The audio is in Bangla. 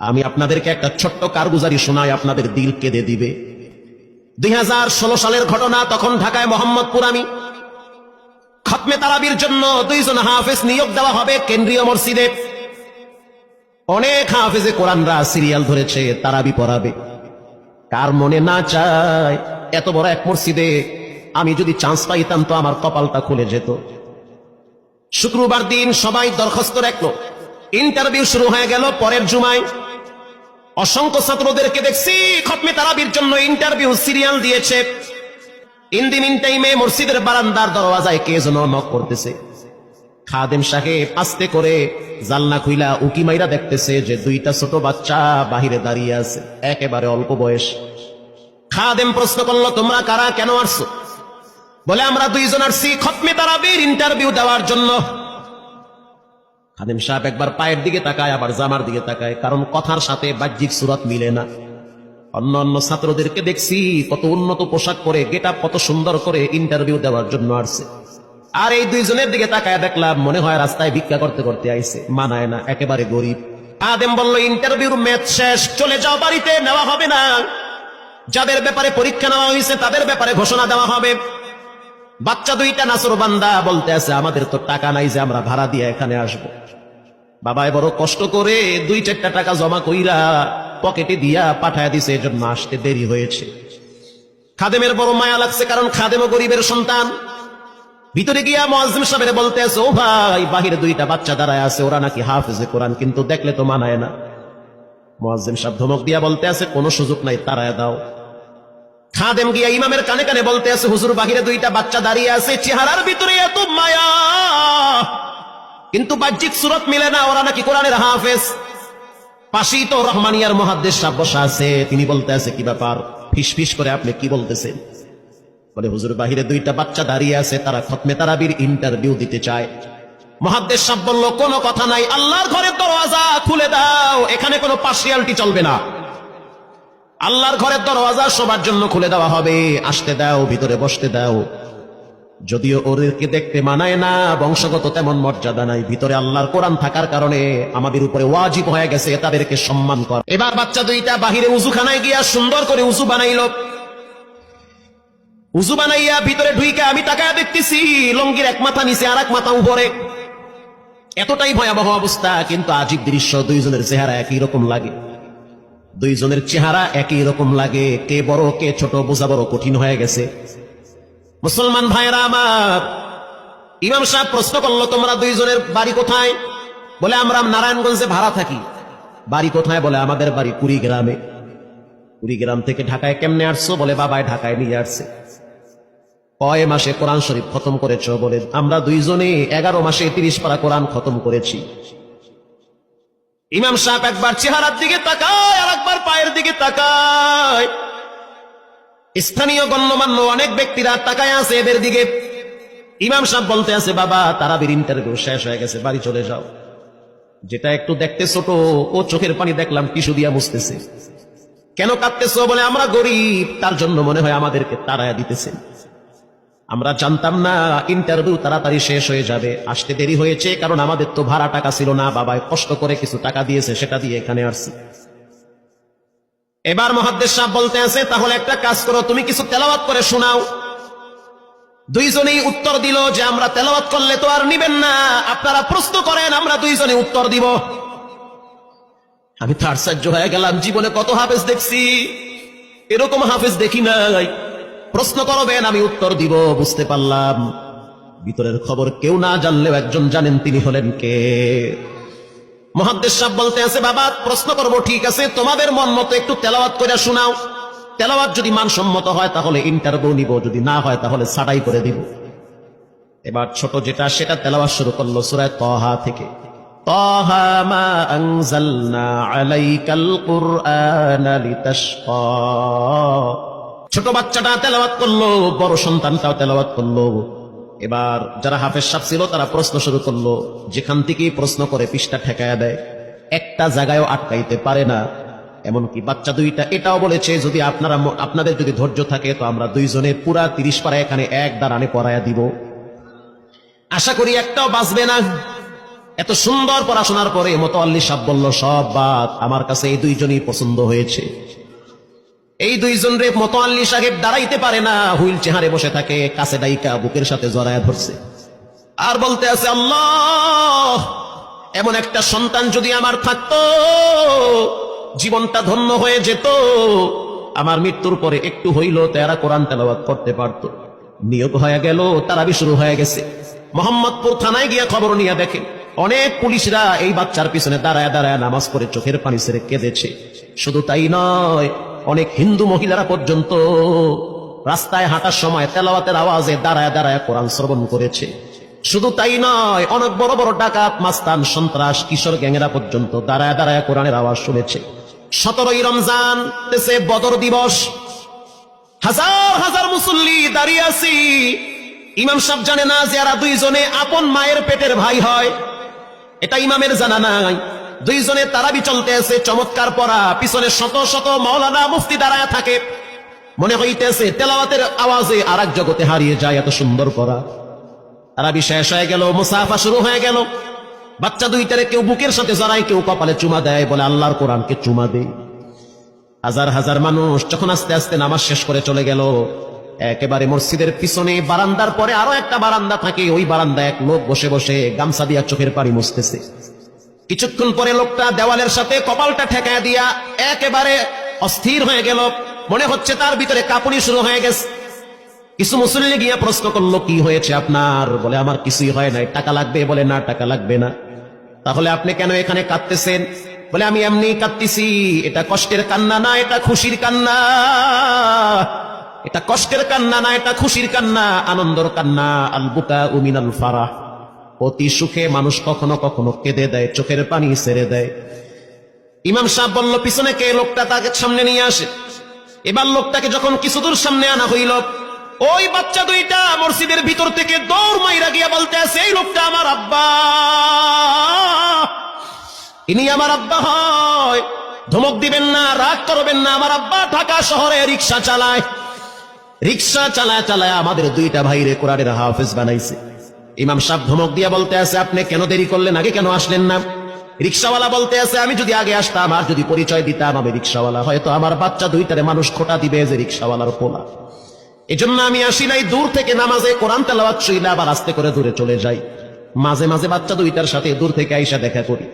আমি আপনাদেরকে একটা ছোট্ট কারগুজারি শোনাই, আপনাদের দিল কেঁদে দিবে। 2016 সালের ঘটনা। তখন ঢাকায় মোহাম্মদপুর আমি খতমে তারাবির জন্য 2 জন হাফেজ নিয়োগ দেওয়া হবে কেন্দ্রীয় মসজিদে। অনেক হাফেজে কোরআনরা সিরিয়াল ধরেছে, তারাবি পড়াবে। কার মনে না চায় এত বড় এক মসজিদে আমি যদি চান্স পাইতাম তো আমার কপালটা খুলে যেত। শুক্রবার দিন সবাই দরখাস্ত রাখলো, ইন্টারভিউ শুরু হয়ে গেল। পরের জুমায় অসংখ্য ছাত্রদেরকে দেখছি খতমে তারাবির জন্য ইন্টারভিউ সিরিয়াল দিয়েছে। ইন দি মিন টাইমে মসজিদের বারান্দার দরওয়াজায় কে যেন নক করতেছে। খাদেম সাহেব আস্তে করে জানলা খুইলা উকি মাইরা দেখতেছে যে 2টা ছোট বাচ্চা বাহিরে দাঁড়িয়ে আছে, একেবারে অল্প বয়স। খাদেম প্রশ্ন করলো, তোমরা কারা, কেন আসছো? বলে, আমরা 2 জন আসছি খতমে তারাবির ইন্টারভিউ দেওয়ার জন্য। খাদেম সাহেব একবার পায়ের দিকে তাকায়, আবার জামার দিকে তাকায়, কারণ কথার সাথে বাহ্যিক সুরত মিলে না। অন্য অন্য ছাত্রদেরকে দেখছি কত উন্নত পোশাক পরে, গেট আপ কত সুন্দর করে ইন্টারভিউ দেওয়ার জন্য আসছে। আর এই 2 জনের দিকে তাকায় দেখলাম মনে হয় রাস্তায় ভিক্ষা করতে করতে আইছে, মানায় না, একেবারে গরিব। খাদেম বলল, ইন্টারভিউর ম্যাচ শেষ, চলে যাও বাড়িতে, নেওয়া হবে না। যাদের ব্যাপারে পরীক্ষা নেওয়া হয়েছে তাদের ব্যাপারে ঘোষণা দেওয়া হবে। বাচ্চা 2টা নাসর বান্দা বলতে আছে, আমাদের তো টাকা নাই যে আমরা ভাড়া দিয়ে এখানে আসবো। বাবাই বড় কষ্ট করে 2-4টা টাকা জমা কইরা পকেটে দিয়া পাঠায় দিছে, এজন্য আসতে দেরি হয়েছে। খাদেমের বড় মায়া লাগছে, কারণ খাদেমও গরিবের সন্তান। ভিতরে গিয়া মুয়াজ্জিম সাহেবের বলতে আছে, ও ভাই, বাহিরে 2টা বাচ্চা দাঁড়ায় আছে, ওরা নাকি হাফেজে কোরআন, কিন্তু দেখলে তো মানায় না। মুয়াজ্জিম সাহেব ধমক দিয়া বলতে আছে, কোনো সুযোগ নাই, তাড়ায় দাও। খাদেম গিয়া ইমামের কানে কানে বলতে আছে, হুজুর, বাহিরে 2টা বাচ্চা দাঁড়িয়ে আছে, চেহারার ভিতরে এত মায়া, কিন্তু বাহ্যিক সুরত মিলে না, ওরা নাকি কোরআনের হাফেজ। পাশেই তো রহমানিয়ার মুহাদ্দিস সাহেব বসা আছে, তিনি বলতে আছে, কি ব্যাপার, ফিসফিস করে আপনি কি বলতেছেন? বলে, হুজুর, বাহিরে 2টা বাচ্চা দাঁড়িয়ে আছে, তারা খতমে তারাবির ইন্টারভিউ দিতে চায়। মুহাদ্দিস সাহেব বলল, কোনো কথা নাই, আল্লাহর ঘরের দরওয়াজা খুলে দাও, এখানে কোনো পার্সিয়ালিটি চলবে না। আল্লাহর ঘরের দরওয়াজা সবার জন্য খুলে দেওয়া হবে, আসতে দাও, ভিতরে বসতে দাও। যদিও ওদেরকে দেখতে মানায় না, বংশগত তেমন মর্যাদা নাই, ভিতরে আল্লাহর কোরআন থাকার কারণে আমাদের উপরে ওয়াজিব হয়ে গেছে তাদেরকে সম্মান করা। এবার বাচ্চা 2টা বাহিরে উজুখানায় গিয়া সুন্দর করে উজু বানাইল। উজু বানাইয়া ভিতরে ঢুইকা আমি তাকায়া দেখতেছি লঙ্গির এক মাথা নিচে আর এক মাথা উপরে। এতটাই ভয়াবহ অবস্থা, কিন্তু আজীব দৃশ্য। 2 জনের চেহারা একই রকম লাগে, 2 জনের চেহারা একই রকম লাগে। কে বড় কে ছোট বোঝা বড় কঠিন হয়ে গেছে। মুসলমান ভাইরা আমার, ইমাম সাহেব প্রশ্ন করলো, তোমরা 2 জনের বাড়ি কোথায়? বলে, আমরা নারায়ণগঞ্জে ভাড়া থাকি। বাড়ি কোথায়? বলে, আমাদের বাড়ি কুড়িগ্রামে। কুড়িগ্রাম থেকে ঢাকায় কেমনে আসছো? বলে, বাবায় ঢাকায় নিয়ে আসছে। কয় মাসে কোরআন শরীফ খতম করেছ? বলে, আমরা 2 জনে 11 মাসে 30 পারা কোরআন খতম করেছি। ইমাম সাহেব একবার চেহারার দিকে তাকায়, আর একবার পায়ের দিকে তাকায়। স্থানীয় গণ্যমান্য অনেক ব্যক্তিরা তাকায় আছে এদের দিকে। ইমাম সাহেব বলতে আছে, বাবা, তারাবির ইন্টারভিউ শেষ হয়ে গেছে, বাড়ি চলে যাও। যেটা একটু দেখতে ছোট, ও চোখের পানি দেখলাম টিস্যু দিয়া মুছতেছে। কেন কাঁদতেছো? বলে, আমরা গরিব, তার জন্য মনে হয় আমাদেরকে তাড়ায়া দিতেছে। আমরা জানতাম না ইন্টারভিউ তাড়াতাড়ি শেষ হয়ে যাবে, আসতে দেরি হয়েছে, কারণ আমাদের তো ভাড়া টাকা ছিল না, বাবাই কষ্ট করে কিছু টাকা দিয়েছে, সেটা দিয়ে এখানে আসছি। এবার মুহাদ্দিস সাহেব বলতে আছে, তাহলে একটা কাজ করো, তুমি কিছু তেলাওয়াত করে শোনাও। 2 জনেই উত্তর দিল যে, আমরা তেলাওয়াত করলে তো আর নিবেন না, আপনারা প্রশ্ন করেন, আমরা 2 জনে উত্তর দিব। আমি তো আশ্চর্য হয়ে গেলাম, জীবনে কত হাফেজ দেখছি, এরকম হাফেজ দেখি নাই। প্রশ্ন করবেন, আমি উত্তর দিব। বুঝতে পারলাম ভিতরের খবর কেউ না জানলেও একজন জানেন, তিনি হলেন কে? মুহাদ্দিস সাহেব বলতে আছে, বাবা, প্রশ্ন করব, ঠিক আছে, তোমাদের মন মতো একটু তেলাওয়াত করে শোনাও। তেলাওয়াত যদি মানসম্মত হয় তাহলে ইন্টারভিউ নিব, যদি না হয় তাহলে ছাঁটাই করে দিব। এবার ছোট যেটা সেটা তেলাওয়াত শুরু করলো সূরা তাহা থেকে। তাহা মা আনজালনা আলাইকাল কুরআনা লিতাশকা। ছোট বাচ্চাটা তেলাওয়াত করলো, বড় সন্তানটাও তেলাওয়াত করলো। এবার যারা হাফেজ সাহেব ছিল তারা প্রশ্ন শুরু করলো। যেখান থেকেই প্রশ্ন করে পৃষ্ঠা ঠেকায়া দেয়, একটা জায়গায়ও আটকাইতে পারে না। এমনকি বাচ্চা 2টা এটাও বলেছে, যদি আপনাদের যদি ধৈর্য থাকে তো আমরা 2 জনে পুরা 30 পারা এখানে এক দাঁড়ানে পড়ায়া দিব। আশা করি একটাও বাঁচবে না। এত সুন্দর পড়াশোনার পরে মোতাল্লি সাহেব বলল সব বাদ, আমার কাছে এই দুইজনই পছন্দ হয়েছে। এই দুইজন রে মোতাল্লি সাহেব দাঁড়াইতে পারে না, হুইল চেহারে বসে থাকে, কাছে ডাইকা বুকের সাথে জড়ায় ধরছে আর বলতে আছে, আল্লাহ, এমন একটা সন্তান যদি আমার থাকতো জীবনটা ধন্য হয়ে যেত, আমার মৃত্যুর পরে একটু হইল তারা কোরআন তেলাওয়াত করতে পারত। নিয়োগ হয়ে গেল, তারাবি শুরু হয়ে গেছে। মোহাম্মদপুর থানায় গিয়ে খবর নিয়ে দেখে অনেক পুলিশরা এই বাচ্চার পিছনে দাঁড়ায় দাঁড়ায় নামাজ পড়ে চোখের পানি ছেড়ে কেঁদেছে। শুধু তাই নয়, অনেক হিন্দু মহিলারা পর্যন্ত রাস্তায় হাঁটার সময় তেলাওয়াতের আওয়াজে দাঁড়ায় দাঁড়ায় কোরআন শ্রবণ করেছে। শুধু তাই নয়, অনেক বড় বড় ডাকাত, মাস্তান, সন্ত্রাস, কিশোর গ্যাংরা পর্যন্ত দাঁড়ায় দাঁড়ায় কোরআনের আওয়াজ শুনেছে। 17ই রমজান দেশে বদর দিবস, হাজার হাজার মুসল্লি দাঁড়িয়ে আছি। ইমাম সাহেব জানে না যে এরা দুইজনে আপন মায়ের পেটের ভাই হয়, এটা ইমামের জানা নাই। দুইজনে তারাবি চলতে আছে, চমৎকার পড়া, পিছনে শত শত মাওলানা মুফতি দাঁড়ায় থাকে। মনে হইতেছে তেলাওয়াতের আওয়াজে আর এক জগতে হারিয়ে যায়, এত সুন্দর পড়া। তারাবি শেষ হয়ে গেল, মুসাফা শুরু হয়ে গেল। বাচ্চা দুইটারে কেউ বুকের সাথে জড়ায়, কেউ কপালে চুমা দেয়, বলে আল্লাহর কোরআনকে চুমা দেয়। হাজার হাজার মানুষ যখন আস্তে আস্তে নামাজ শেষ করে চলে গেল, একেবারে মসজিদের পিছনে বারান্দার পরে আরো একটা বারান্দা থাকে, ওই বারান্দায় এক লোক বসে বসে গামছা দিয়া চোখের পানি মুছতেছে। কিছুক্ষণ পরে লোকটা দেওয়ালের সাথে কপালটা ঠেকায় দিয়া একেবারে অস্থির হয়ে গেল, মনে হচ্ছে তার ভিতরে কাঁপুনি শুরু হয়ে গেছে। কিছু মুসল্লি গিয়া প্রশ্ন করলো, কি হয়েছে আপনার? বলে আমার কিছুই হয় নাই। টাকা লাগবে? বলে না, টাকা লাগবে না। তাহলে আপনি কেন এখানে কাঁদতেছেন? বলে আমি এমনি কাঁদতেছি, এটা কষ্টের কান্না না, এটা খুশির কান্না। এটা কষ্টের কান্না না, এটা খুশির কান্না, আনন্দর কান্না। আল বুকা মিনাল ফারাহ, অতি সুখে মানুষ কখনো কখনো কেঁদে দেয়, চোখের পানি ছেড়ে দেয়। ইমাম সাহেব বলল, পিছনে কে? লোকটা তাকে সামনে নিয়ে আসে। এবার লোকটাকে যখন কিছু দূর সামনে আনা হইল, ওই বাচ্চা দুইটা মসজিদের ভিতর থেকে দৌড় মাইরা গিয়া বলতে আছে, এই লোকটা আমার আব্বা, ইনি আমার আব্বা হয়। ধমক দিবেন না, রাগ করবেন না, আমার আব্বা ঢাকা শহরে রিক্সা চালায়। রিক্সা চালায় চালায় আমাদের দুইটা ভাইরে কোরআনের হাফেজ বানাইছে। ইমাম সাহেব ধমক দিয়া বলতে আছে, আপনি কেন দেরি করলেন? আগে কেন আসলেন না? রিক্সাওয়ালা বলতে আছে, আমি যদি আগে আসতাম আর যদি পরিচয় দিতাম আমি রিক্সাওয়ালা, হয়তো আমার বাচ্চা দুইটারে মানুষ খোটা দিবে যে রিক্সাওয়ালার পোলা। এজন্য আমি আসি নাই। দূর থেকে নামাজে কোরআন তেলাওয়াত শুইলে আবার আস্তে করে দূরে চলে যাই। মাঝে মাঝে বাচ্চা দুইটার সাথে দূর থেকে আইসা দেখা করি।